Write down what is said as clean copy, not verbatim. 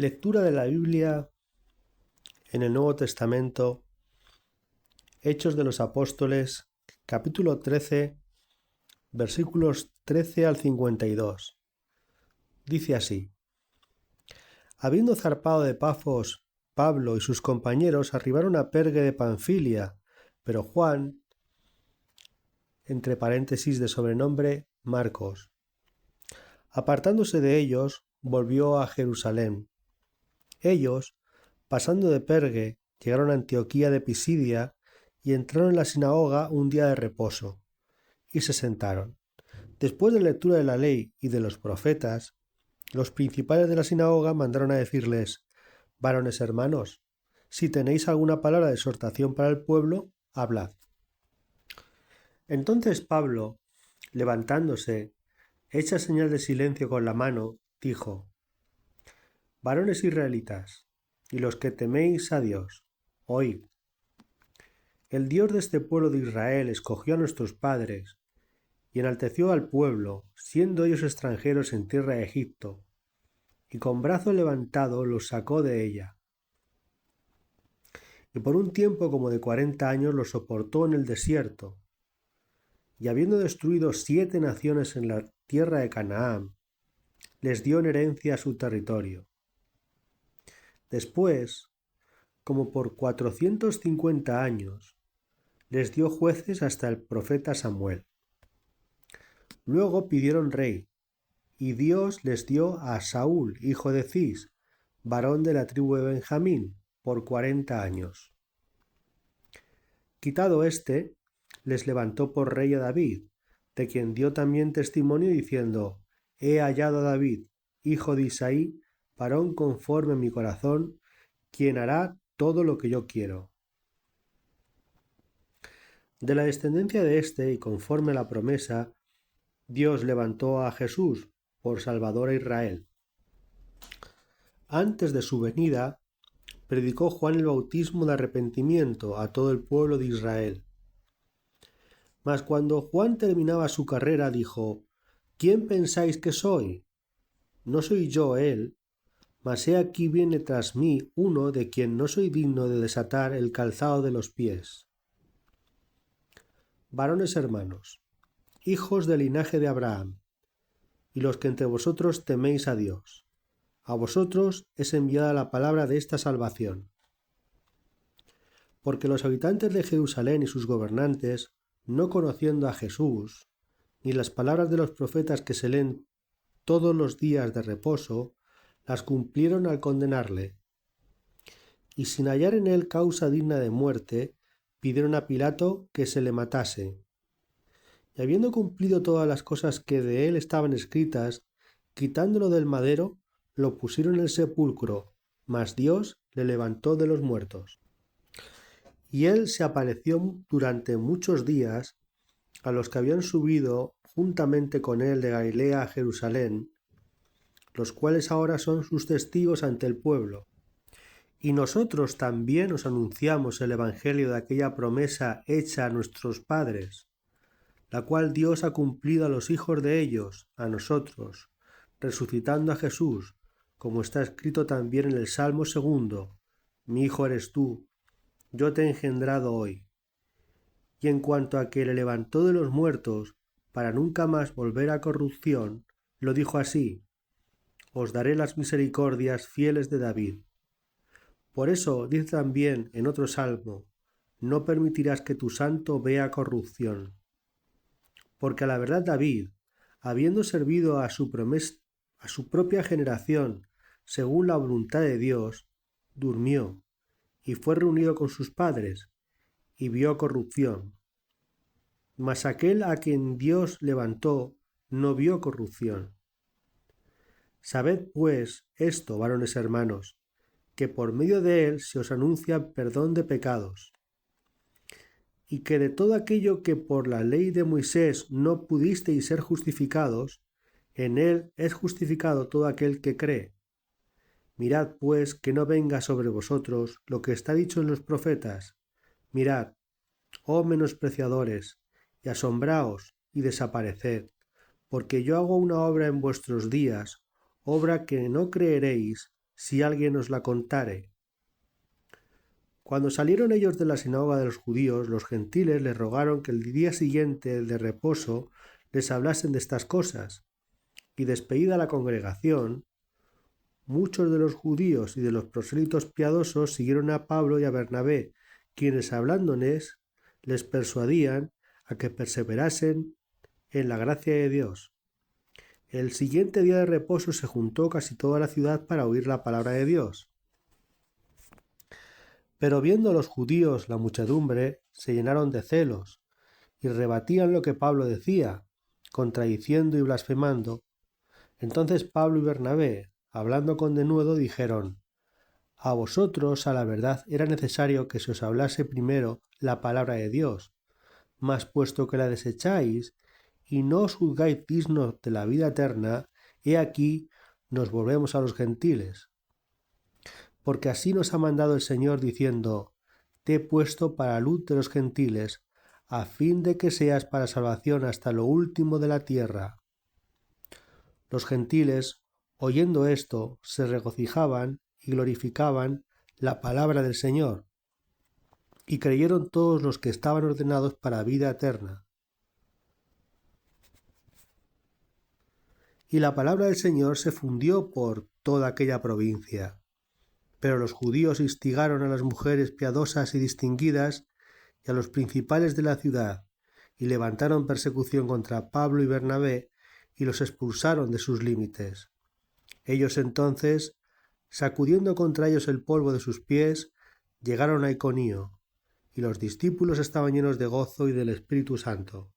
Lectura de la Biblia en el Nuevo Testamento, Hechos de los Apóstoles, capítulo 13, versículos 13 al 52. Dice así: Habiendo zarpado de Pafos, Pablo y sus compañeros arribaron a Pergue de Panfilia, pero Juan, entre paréntesis de sobrenombre Marcos, apartándose de ellos, volvió a Jerusalén. Ellos, pasando de Pergue, llegaron a Antioquía de Pisidia y entraron en la sinagoga un día de reposo, y se sentaron. Después de lectura de la ley y de los profetas, los principales de la sinagoga mandaron a decirles: Varones hermanos, si tenéis alguna palabra de exhortación para el pueblo, hablad. Entonces Pablo, levantándose, hecha señal de silencio con la mano, dijo: Varones israelitas, y los que teméis a Dios, oíd. El Dios de este pueblo de Israel escogió a nuestros padres y enalteció al pueblo, siendo ellos extranjeros en tierra de Egipto, y con brazo levantado los sacó de ella. Y por un tiempo como de 40 años los soportó en el desierto, y habiendo destruido 7 naciones en la tierra de Canaán, les dio en herencia su territorio. Después, como por 450 años, les dio jueces hasta el profeta Samuel. Luego pidieron rey, y Dios les dio a Saúl, hijo de Cis, varón de la tribu de Benjamín, por 40 años. Quitado éste, les levantó por rey a David, de quien dio también testimonio diciendo: He hallado a David, hijo de Isaí, varón conforme a mi corazón, quien hará todo lo que yo quiero. De la descendencia de éste, y conforme a la promesa, Dios levantó a Jesús por Salvador a Israel. Antes de su venida, predicó Juan el bautismo de arrepentimiento a todo el pueblo de Israel. Mas cuando Juan terminaba su carrera, dijo: ¿Quién pensáis que soy? No soy yo él, mas he aquí viene tras mí uno de quien no soy digno de desatar el calzado de los pies. Varones hermanos, hijos del linaje de Abraham, y los que entre vosotros teméis a Dios, a vosotros es enviada la palabra de esta salvación. Porque los habitantes de Jerusalén y sus gobernantes, no conociendo a Jesús, ni las palabras de los profetas que se leen todos los días de reposo, las cumplieron al condenarle. Y sin hallar en él causa digna de muerte, pidieron a Pilato que se le matase. Y habiendo cumplido todas las cosas que de él estaban escritas, quitándolo del madero, lo pusieron en el sepulcro, mas Dios le levantó de los muertos. Y él se apareció durante muchos días a los que habían subido juntamente con él de Galilea a Jerusalén, los cuales ahora son sus testigos ante el pueblo. Y nosotros también os anunciamos el evangelio de aquella promesa hecha a nuestros padres, la cual Dios ha cumplido a los hijos de ellos, a nosotros, resucitando a Jesús, como está escrito también en el Salmo 2: Mi hijo eres tú, yo te he engendrado hoy. Y en cuanto a que le levantó de los muertos, para nunca más volver a corrupción, lo dijo así: Os daré las misericordias fieles de David. Por eso dice también en otro salmo: No permitirás que tu santo vea corrupción. Porque a la verdad David, habiendo servido a su propia generación según la voluntad de Dios, durmió, y fue reunido con sus padres, y vio corrupción. Mas aquel a quien Dios levantó no vio corrupción. Sabed pues esto, varones hermanos, que por medio de él se os anuncia perdón de pecados, y que de todo aquello que por la ley de Moisés no pudisteis ser justificados, en él es justificado todo aquel que cree. Mirad pues que no venga sobre vosotros lo que está dicho en los profetas: Mirad, oh menospreciadores, y asombraos y desapareced, porque yo hago una obra en vuestros días, obra que no creeréis, si alguien os la contare. Cuando salieron ellos de la sinagoga de los judíos, los gentiles les rogaron que el día siguiente de reposo les hablasen de estas cosas. Y despedida la congregación, muchos de los judíos y de los prosélitos piadosos siguieron a Pablo y a Bernabé, quienes hablándoles les persuadían a que perseverasen en la gracia de Dios. El siguiente día de reposo se juntó casi toda la ciudad para oír la palabra de Dios. Pero viendo los judíos la muchedumbre, se llenaron de celos, y rebatían lo que Pablo decía, contradiciendo y blasfemando. Entonces Pablo y Bernabé, hablando con denuedo, dijeron: A vosotros, a la verdad, era necesario que se os hablase primero la palabra de Dios, mas puesto que la desecháis, y no os juzgáis dignos de la vida eterna, he aquí nos volvemos a los gentiles. Porque así nos ha mandado el Señor diciendo: Te he puesto para luz de los gentiles, a fin de que seas para salvación hasta lo último de la tierra. Los gentiles, oyendo esto, se regocijaban y glorificaban la palabra del Señor, y creyeron todos los que estaban ordenados para vida eterna. Y la palabra del Señor se fundió por toda aquella provincia. Pero los judíos instigaron a las mujeres piadosas y distinguidas y a los principales de la ciudad, y levantaron persecución contra Pablo y Bernabé, y los expulsaron de sus límites. Ellos entonces, sacudiendo contra ellos el polvo de sus pies, llegaron a Iconio, y los discípulos estaban llenos de gozo y del Espíritu Santo.